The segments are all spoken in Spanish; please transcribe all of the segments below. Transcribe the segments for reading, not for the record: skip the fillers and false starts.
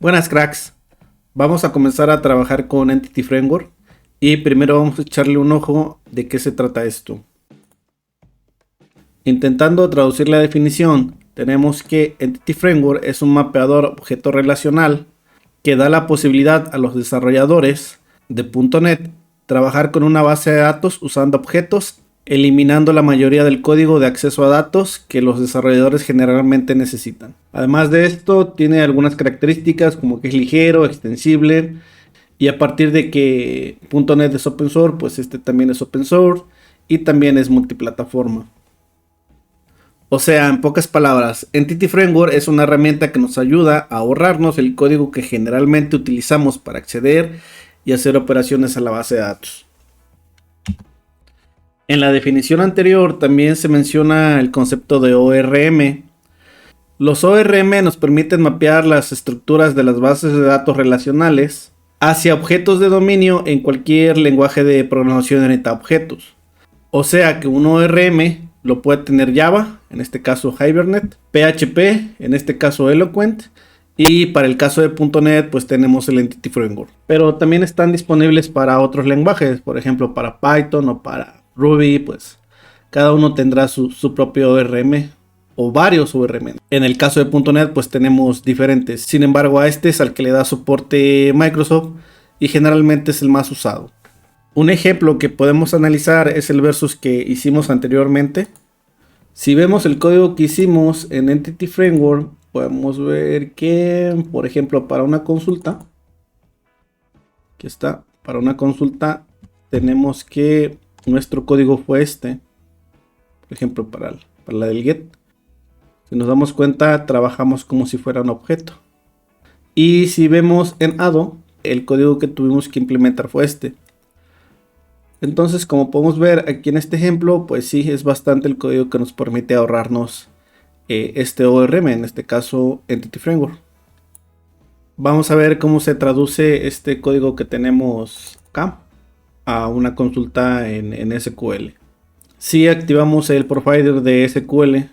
Buenas cracks, vamos a comenzar a trabajar con Entity Framework y primero vamos a echarle un ojo de qué se trata esto. Intentando traducir la definición, tenemos que Entity Framework es un mapeador objeto relacional que da la posibilidad a los desarrolladores de .NET trabajar con una base de datos usando objetos, eliminando la mayoría del código de acceso a datos que los desarrolladores generalmente necesitan. Además de esto, tiene algunas características como que es ligero, extensible, y a partir de que .NET es open source, pues este también es open source y también es multiplataforma. O sea, en pocas palabras, Entity Framework es una herramienta que nos ayuda a ahorrarnos el código que generalmente utilizamos para acceder y hacer operaciones a la base de datos. En la definición anterior también se menciona el concepto de ORM. Los ORM nos permiten mapear las estructuras de las bases de datos relacionales hacia objetos de dominio en cualquier lenguaje de programación orientada a objetos. O sea que un ORM lo puede tener Java, en este caso Hibernate, PHP, en este caso Eloquent, y para el caso de .NET pues tenemos el Entity Framework. Pero también están disponibles para otros lenguajes, por ejemplo para Python o para Ruby, pues cada uno tendrá su propio ORM o varios ORM. En el caso de .NET pues tenemos diferentes, sin embargo a este es al que le da soporte Microsoft y generalmente es el más usado. Un ejemplo que podemos analizar es el versus que hicimos anteriormente. Si vemos el código que hicimos en Entity Framework, podemos ver que, por ejemplo, para una consulta, aquí está, para una consulta tenemos que nuestro código fue este. Por ejemplo, para la del get. Si nos damos cuenta, trabajamos como si fuera un objeto. Y si vemos en ADO, el código que tuvimos que implementar fue este. Entonces, como podemos ver aquí en este ejemplo, pues sí, es bastante el código que nos permite ahorrarnos este ORM, en este caso Entity Framework. Vamos a ver cómo se traduce este código que tenemos acá a una consulta en SQL. Si activamos el provider de SQL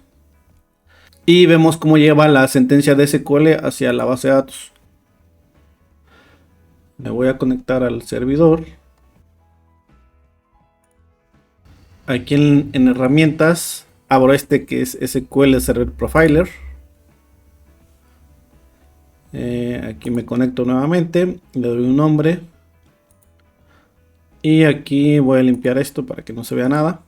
y vemos cómo lleva la sentencia de SQL hacia la base de datos. Me voy a conectar al servidor. Aquí en herramientas abro este que es SQL Server Profiler. Aquí me conecto nuevamente, le doy un nombre y aquí voy a limpiar esto para que no se vea nada.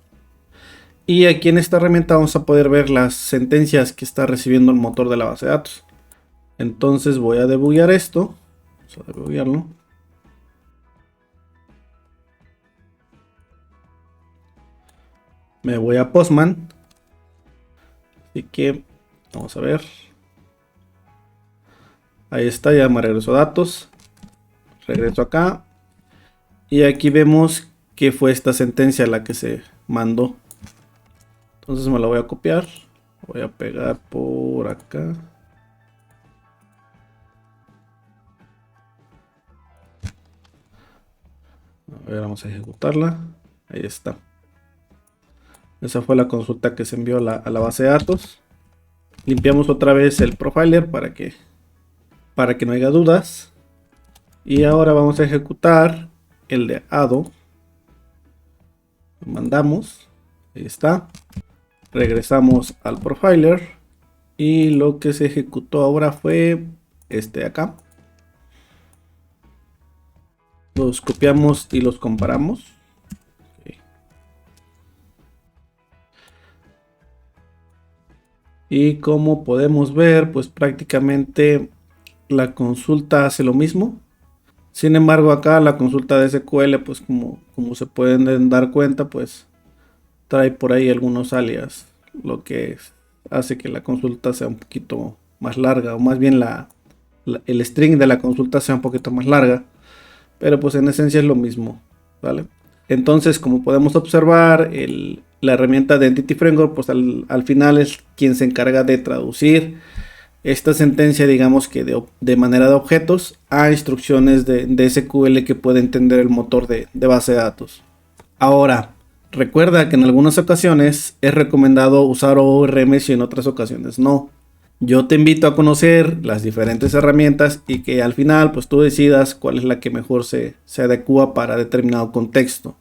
Y aquí en esta herramienta vamos a poder ver las sentencias que está recibiendo el motor de la base de datos. Entonces voy a debuguear esto. Vamos a debuguearlo. Me voy a Postman. Así que vamos a ver. Ahí está, ya me regreso a datos. Regreso acá. Y aquí vemos que fue esta sentencia la que se mandó. Entonces me la voy a copiar. Voy a pegar por acá. A ver, vamos a ejecutarla. Ahí está. Esa fue la consulta que se envió a la base de datos. Limpiamos otra vez el profiler para que no haya dudas. Y ahora vamos a ejecutar el de ADO. Mandamos. Ahí está. Regresamos al profiler. Y lo que se ejecutó ahora fue este de acá. Los copiamos y los comparamos. Y como podemos ver, pues prácticamente la consulta hace lo mismo. Sin embargo, acá la consulta de SQL, pues como se pueden dar cuenta, pues trae por ahí algunos alias, lo que hace que la consulta sea un poquito más larga, o más bien el string de la consulta sea un poquito más larga. Pero pues en esencia es lo mismo, ¿vale? Entonces, como podemos observar, la herramienta de Entity Framework, pues al final es quien se encarga de traducir esta sentencia, digamos que de manera de objetos, a instrucciones de SQL que puede entender el motor de base de datos. Ahora, recuerda que en algunas ocasiones es recomendado usar ORMs y en otras ocasiones no. Yo te invito a conocer las diferentes herramientas y que al final pues tú decidas cuál es la que mejor se adecua para determinado contexto.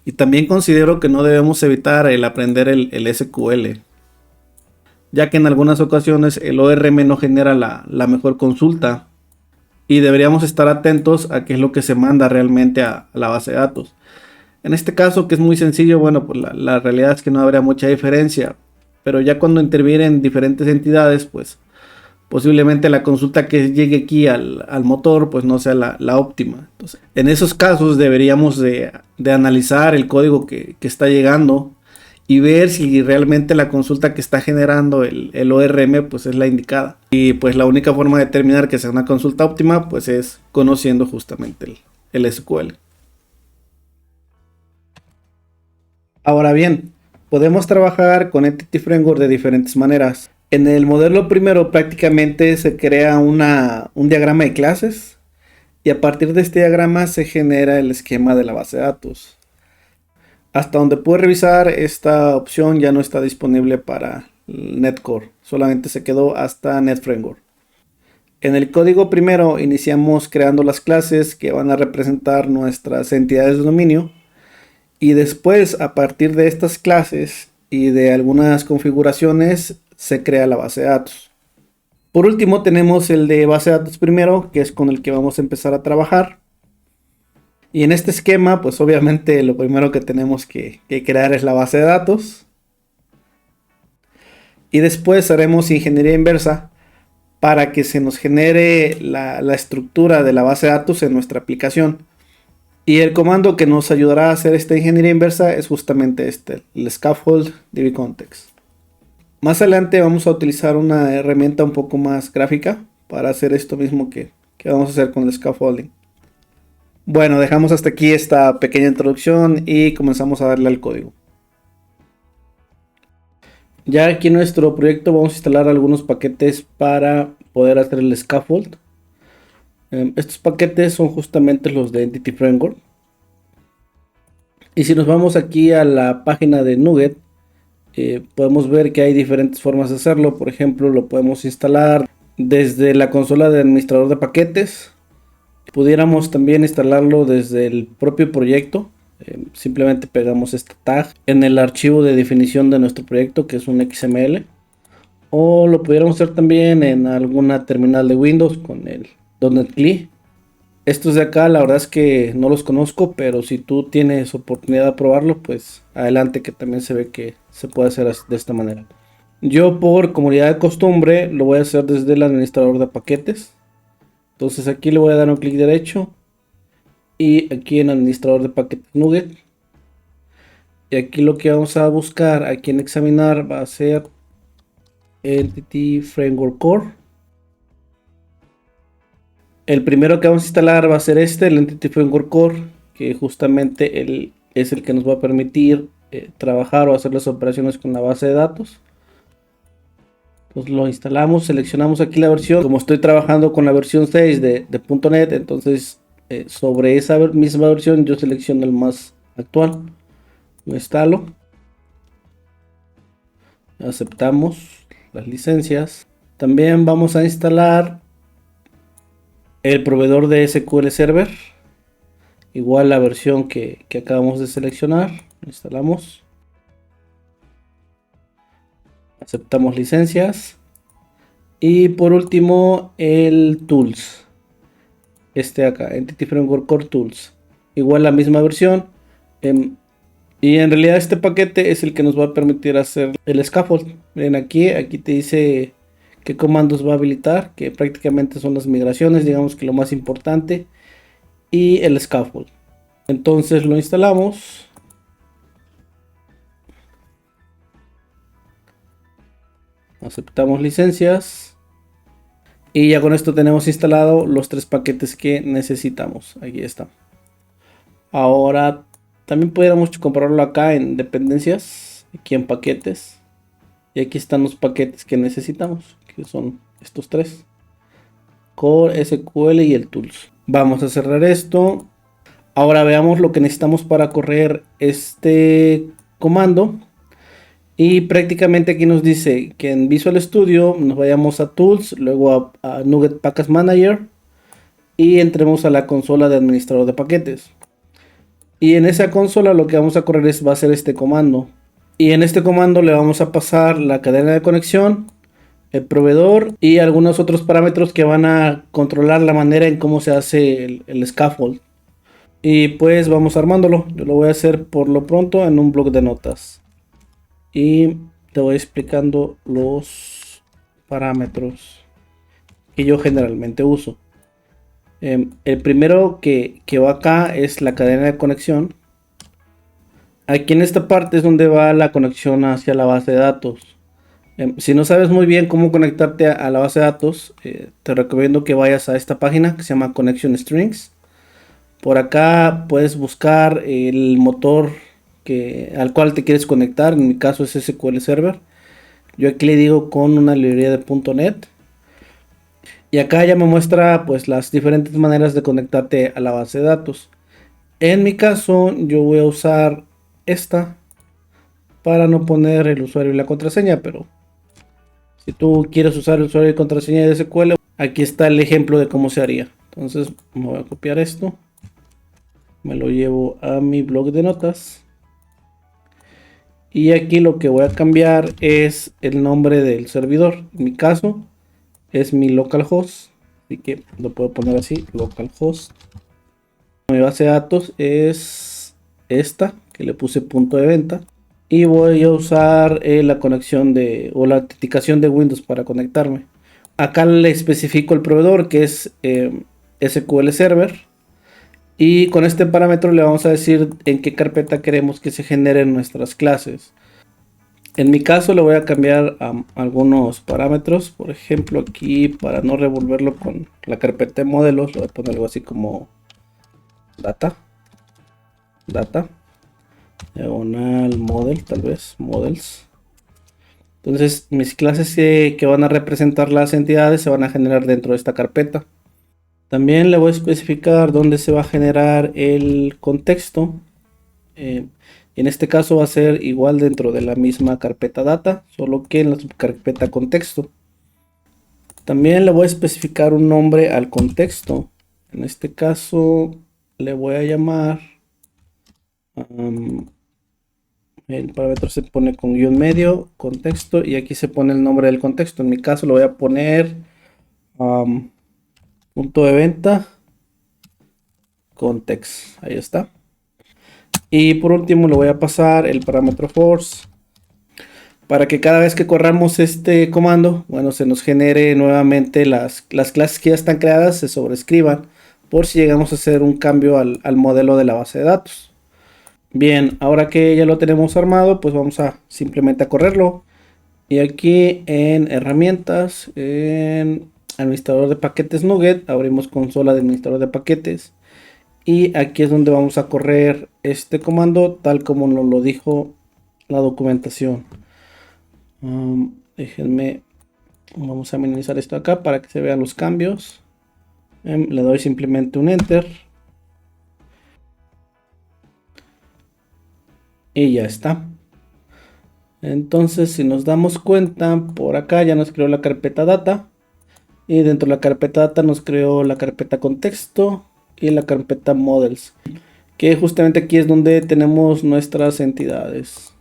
Y también considero que no debemos evitar el aprender el SQL, ya que en algunas ocasiones el ORM no genera la mejor consulta y deberíamos estar atentos a qué es lo que se manda realmente a la base de datos. En este caso, que es muy sencillo, bueno, pues la realidad es que no habría mucha diferencia, pero ya cuando intervienen diferentes entidades, pues posiblemente la consulta que llegue aquí al motor pues no sea la óptima. Entonces, en esos casos deberíamos de analizar el código que está llegando y ver si realmente la consulta que está generando el ORM pues es la indicada. Y pues la única forma de determinar que sea una consulta óptima pues es conociendo justamente el SQL. Ahora bien, podemos trabajar con Entity Framework de diferentes maneras. En el modelo primero prácticamente se crea un diagrama de clases y a partir de este diagrama se genera el esquema de la base de datos. Hasta donde pude revisar, esta opción ya no está disponible para NetCore, solamente se quedó hasta NetFramework. En el código primero iniciamos creando las clases que van a representar nuestras entidades de dominio y después a partir de estas clases y de algunas configuraciones se crea la base de datos. Por último tenemos el de base de datos primero, que es con el que vamos a empezar a trabajar. Y en este esquema, pues obviamente lo primero que tenemos que crear es la base de datos. Y después haremos ingeniería inversa para que se nos genere la estructura de la base de datos en nuestra aplicación. Y el comando que nos ayudará a hacer esta ingeniería inversa es justamente este, el scaffold dbcontext. Más adelante vamos a utilizar una herramienta un poco más gráfica para hacer esto mismo que vamos a hacer con el scaffolding. Bueno, dejamos hasta aquí esta pequeña introducción y comenzamos a darle al código. Ya aquí en nuestro proyecto vamos a instalar algunos paquetes para poder hacer el scaffold. Estos paquetes son justamente los de Entity Framework. Y si nos vamos aquí a la página de NuGet, podemos ver que hay diferentes formas de hacerlo. Por ejemplo, lo podemos instalar desde la consola de administrador de paquetes. Pudiéramos también instalarlo desde el propio proyecto. Simplemente pegamos este tag en el archivo de definición de nuestro proyecto, que es un XML. O lo pudiéramos hacer también en alguna terminal de Windows con el .NET CLI. Estos de acá la verdad es que no los conozco, pero si tú tienes oportunidad de probarlo, pues adelante, que también se ve que se puede hacer de esta manera. Yo por comodidad de costumbre lo voy a hacer desde el administrador de paquetes. Entonces aquí le voy a dar un clic derecho y aquí en administrador de paquetes NuGet. Y aquí lo que vamos a buscar aquí en examinar va a ser Entity Framework Core. El primero que vamos a instalar va a ser este, el Entity Framework Core, que justamente es el que nos va a permitir trabajar o hacer las operaciones con la base de datos. Entonces lo instalamos, seleccionamos aquí la versión. Como estoy trabajando con la versión 6 de .NET, entonces sobre esa misma versión yo selecciono el más actual. Lo instalo. Aceptamos las licencias. También vamos a instalar el proveedor de SQL Server. Igual la versión que acabamos de seleccionar. Lo instalamos. Aceptamos licencias. Y por último el Tools. Este acá, Entity Framework Core Tools. Igual la misma versión. Y en realidad este paquete es el que nos va a permitir hacer el scaffold. Miren aquí te dice qué comandos va a habilitar, que prácticamente son las migraciones, digamos que lo más importante. Y el scaffold. Entonces lo instalamos. Aceptamos licencias. Y ya con esto tenemos instalado los 3 paquetes que necesitamos. Aquí está. Ahora también pudiéramos comprarlo acá en dependencias. Aquí en paquetes. Y aquí están los paquetes que necesitamos. Que son estos 3. Core, SQL y el Tools. Vamos a cerrar esto. Ahora veamos lo que necesitamos para correr este comando. Y prácticamente aquí nos dice que en Visual Studio nos vayamos a Tools, luego a NuGet Package Manager y entremos a la consola de administrador de paquetes. Y en esa consola lo que vamos a correr va a ser este comando. Y en este comando le vamos a pasar la cadena de conexión, el proveedor y algunos otros parámetros que van a controlar la manera en cómo se hace el scaffold. Y pues vamos armándolo. Yo lo voy a hacer por lo pronto en un bloc de notas. Y te voy explicando los parámetros que yo generalmente uso. El primero que va acá es la cadena de conexión. Aquí en esta parte es donde va la conexión hacia la base de datos. Si no sabes muy bien cómo conectarte a la base de datos, te recomiendo que vayas a esta página que se llama Connection Strings. Por acá puedes buscar el motor al cual te quieres conectar. En mi caso es SQL Server. Yo aquí le digo con una librería de .NET. Y acá ya me muestra pues las diferentes maneras de conectarte a la base de datos. En mi caso yo voy a usar esta para no poner el usuario y la contraseña, pero si tú quieres usar el usuario y contraseña de SQL, aquí está el ejemplo de cómo se haría. Entonces me voy a copiar esto, me lo llevo a mi blog de notas y aquí lo que voy a cambiar es el nombre del servidor. En mi caso es mi localhost, así que lo puedo poner así, localhost. Mi base de datos es esta que le puse punto de venta y voy a usar la conexión o la autenticación de Windows para conectarme. Acá le especifico el proveedor que es SQL Server y con este parámetro le vamos a decir en qué carpeta queremos que se generen nuestras clases. En mi caso le voy a cambiar algunos parámetros, por ejemplo aquí para no revolverlo con la carpeta de modelos, le voy a poner algo así como data, diagonal model, tal vez models. Entonces mis clases que van a representar las entidades se van a generar dentro de esta carpeta. También le voy a especificar dónde se va a generar el contexto. En este caso va a ser igual dentro de la misma carpeta data, solo que en la subcarpeta contexto. También le voy a especificar un nombre al contexto. En este caso le voy a llamar el parámetro se pone con guión medio, contexto, y aquí se pone el nombre del contexto. En mi caso lo voy a poner punto de venta context. Ahí está. Y por último le voy a pasar el parámetro force para que cada vez que corramos este comando, bueno, se nos genere nuevamente las clases que ya están creadas, se sobrescriban por si llegamos a hacer un cambio al modelo de la base de datos. Bien, ahora que ya lo tenemos armado, pues vamos a simplemente a correrlo. Y aquí en herramientas, en administrador de paquetes NuGet, abrimos consola de administrador de paquetes. Y aquí es donde vamos a correr este comando tal como nos lo dijo la documentación. Déjenme, vamos a minimizar esto acá para que se vean los cambios. Le doy simplemente un enter. Y ya está. Entonces si nos damos cuenta, por acá ya nos creó la carpeta data. Y dentro de la carpeta data nos creó la carpeta contexto y la carpeta models. Que justamente aquí es donde tenemos nuestras entidades.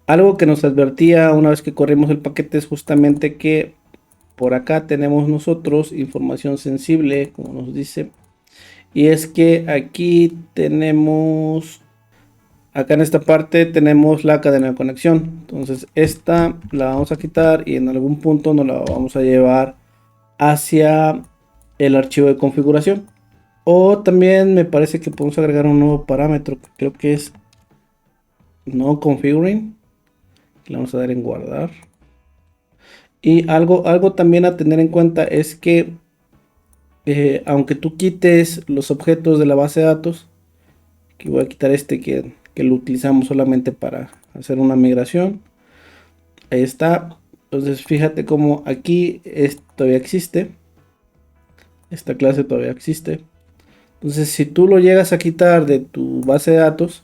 Algo que nos advertía una vez que corrimos el paquete es justamente que por acá tenemos nosotros información sensible, como nos dice. Y es que aquí tenemos... Acá en esta parte tenemos la cadena de conexión. Entonces esta la vamos a quitar y en algún punto nos la vamos a llevar hacia el archivo de configuración. O también me parece que podemos agregar un nuevo parámetro. Creo que es no configuring. Le vamos a dar en guardar. Y algo también a tener en cuenta es que aunque tú quites los objetos de la base de datos, que voy a quitar este que lo utilizamos solamente para hacer una migración. Ahí está. Entonces fíjate como aquí todavía existe. Esta clase todavía existe. Entonces si tú lo llegas a quitar de tu base de datos,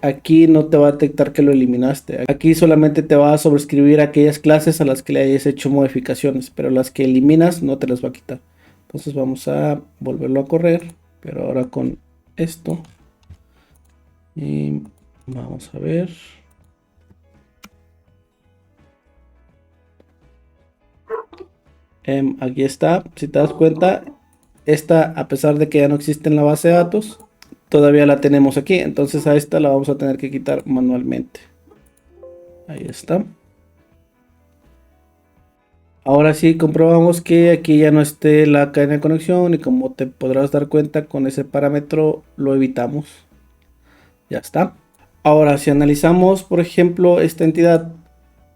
aquí no te va a detectar que lo eliminaste. Aquí solamente te va a sobreescribir aquellas clases a las que le hayas hecho modificaciones, pero las que eliminas no te las va a quitar. Entonces vamos a volverlo a correr, pero ahora con esto. Y vamos a ver. Aquí está, si te das cuenta, esta, a pesar de que ya no existe en la base de datos, todavía la tenemos aquí. Entonces a esta la vamos a tener que quitar manualmente. Ahí está. Ahora sí comprobamos que aquí ya no esté la cadena de conexión y como te podrás dar cuenta con ese parámetro lo evitamos. Ya está. Ahora si analizamos por ejemplo esta entidad,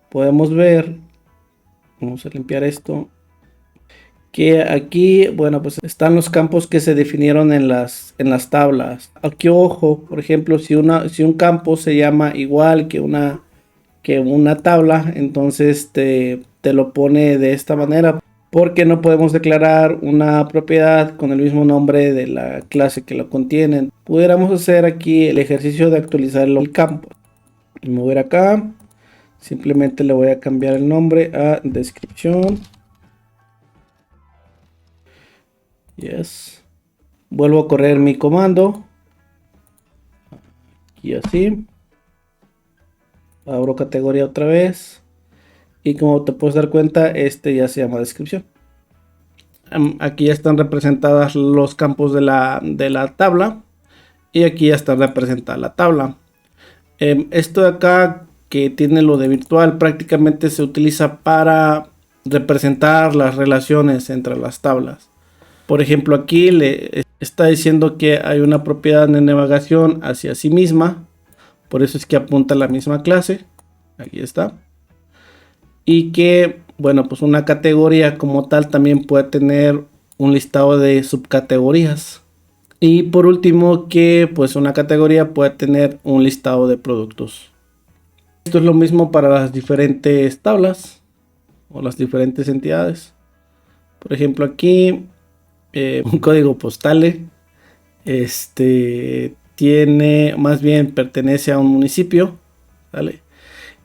podemos ver, vamos a limpiar esto, que aquí, bueno, pues están los campos que se definieron en las tablas. Aquí ojo, por ejemplo, si un campo se llama igual que una tabla, entonces te lo pone de esta manera, porque no podemos declarar una propiedad con el mismo nombre de la clase que lo contiene. Pudiéramos hacer aquí el ejercicio de actualizar el campo. Mover acá, simplemente le voy a cambiar el nombre a descripción. Yes. Vuelvo a correr mi comando. Y así. Abro categoría otra vez. Y como te puedes dar cuenta, este ya se llama descripción. Aquí ya están representadas los campos de la tabla. Y aquí ya está representada la tabla. Esto de acá que tiene lo de virtual prácticamente se utiliza para representar las relaciones entre las tablas. Por ejemplo, aquí le está diciendo que hay una propiedad de navegación hacia sí misma. Por eso es que apunta a la misma clase. Aquí está. Y que, bueno, pues una categoría como tal también puede tener un listado de subcategorías. Y por último, que pues una categoría puede tener un listado de productos. Esto es lo mismo para las diferentes tablas o las diferentes entidades. Por ejemplo, aquí un código postal tiene, más bien pertenece a un municipio, ¿vale?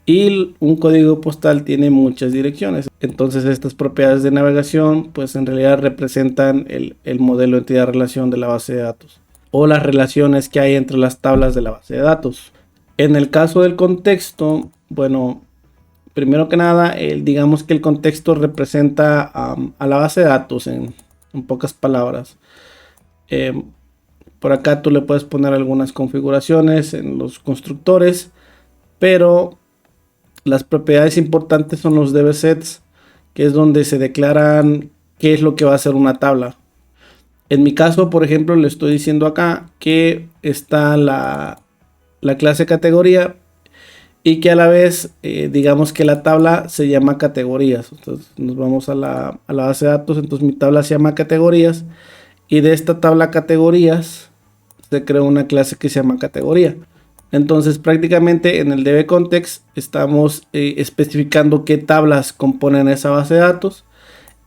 Y un código postal tiene muchas direcciones. Entonces estas propiedades de navegación pues en realidad representan el modelo entidad-relación de la base de datos o las relaciones que hay entre las tablas de la base de datos. En el caso del contexto, bueno, primero que nada, digamos que el contexto representa a la base de datos en pocas palabras. Por acá tú le puedes poner algunas configuraciones en los constructores, pero las propiedades importantes son los dbsets, que es donde se declaran qué es lo que va a ser una tabla. En mi caso, por ejemplo, le estoy diciendo acá que está la clase categoría y que a la vez, digamos que la tabla se llama categorías. Entonces nos vamos a la base de datos, entonces mi tabla se llama categorías y de esta tabla categorías se creó una clase que se llama categoría. Entonces prácticamente en el dbContext estamos especificando qué tablas componen esa base de datos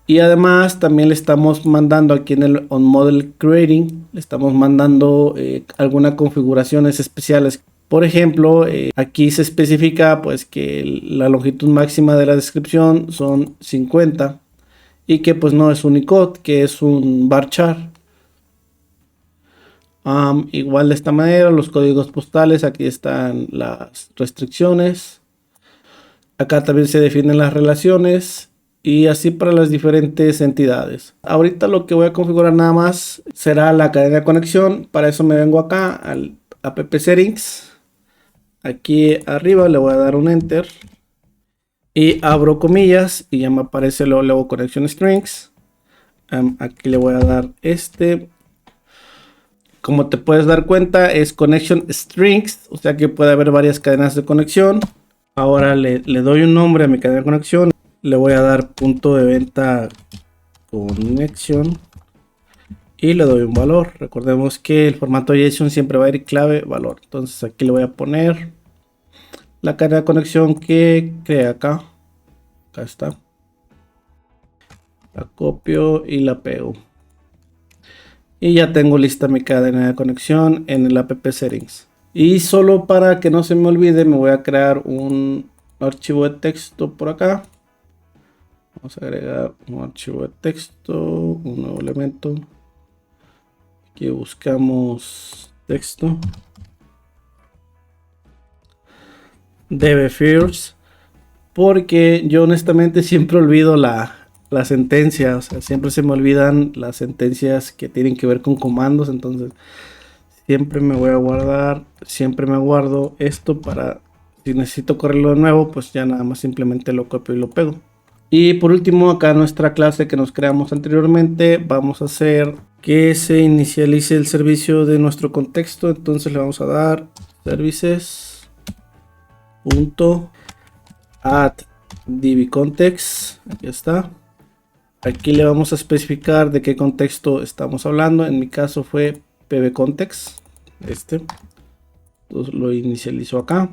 y además también le estamos mandando aquí en el onModelCreating, le estamos mandando algunas configuraciones especiales. Por ejemplo, aquí se especifica pues que la longitud máxima de la descripción son 50 y que pues no es Unicode, que es un varchar. Igual de esta manera, los códigos postales, aquí están las restricciones. Acá también se definen las relaciones y así para las diferentes entidades. Ahorita lo que voy a configurar nada más será la cadena de conexión. Para eso me vengo acá al app settings. Aquí arriba le voy a dar un enter y abro comillas y ya me aparece luego connection strings. Aquí le voy a dar como te puedes dar cuenta es connection strings, o sea que puede haber varias cadenas de conexión. Ahora le doy un nombre a mi cadena de conexión, le voy a dar punto de venta connection y le doy un valor. Recordemos que el formato JSON siempre va a ir clave valor, entonces aquí le voy a poner la cadena de conexión que creé acá. Acá está, la copio y la pego. Y ya tengo lista mi cadena de conexión en el app settings. Y solo para que no se me olvide, me voy a crear un archivo de texto por acá. Vamos a agregar un archivo de texto, un nuevo elemento. Aquí buscamos texto. Debe first. Porque yo honestamente siempre olvido la sentencia. O sea, siempre se me olvidan las sentencias que tienen que ver con comandos. Entonces siempre me voy a guardar. Siempre me guardo esto para si necesito correrlo de nuevo. Pues ya nada más simplemente lo copio y lo pego. Y por último, acá nuestra clase que nos creamos anteriormente, vamos a hacer que se inicialice el servicio de nuestro contexto. Entonces le vamos a dar services.add dbcontext. Aquí está. Aquí le vamos a especificar de qué contexto estamos hablando. En mi caso fue pbcontext. Entonces lo inicializo acá.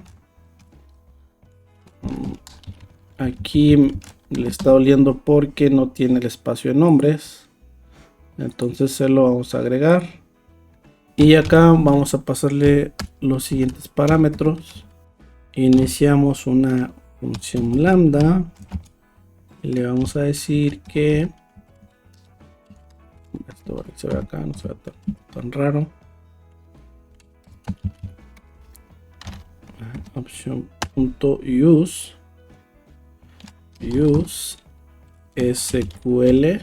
Aquí le está oliendo porque no tiene el espacio de nombres, entonces se lo vamos a agregar y acá vamos a pasarle los siguientes parámetros. Iniciamos una función lambda y le vamos a decir que esto se ve acá, no se ve tan raro. Option.use SQL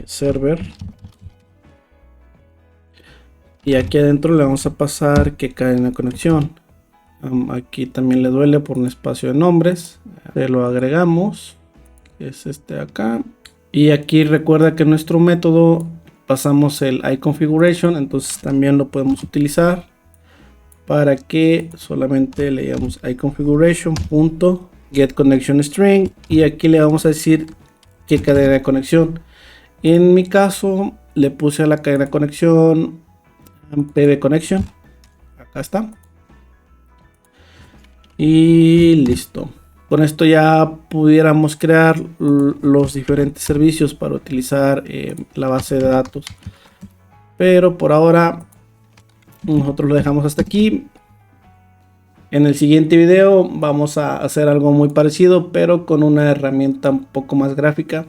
server, y aquí adentro le vamos a pasar que cadena de conexión. Aquí también le duele por un espacio de nombres, se lo agregamos, que es este de acá, y aquí recuerda que en nuestro método pasamos el iConfiguration, entonces también lo podemos utilizar para que solamente leamos iConfiguration.getConnectionString, y aquí le vamos a decir qué cadena de conexión. En mi caso le puse a la cadena de conexión pbconnection, acá está, y listo. Con esto ya pudiéramos crear los diferentes servicios para utilizar la base de datos, pero por ahora nosotros lo dejamos hasta aquí. En el siguiente video vamos a hacer algo muy parecido, pero con una herramienta un poco más gráfica.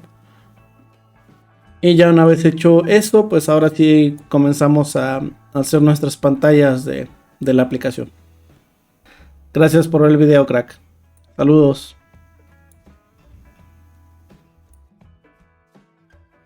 Y ya una vez hecho esto, pues ahora sí comenzamos a hacer nuestras pantallas de la aplicación. Gracias por ver el video, crack. Saludos.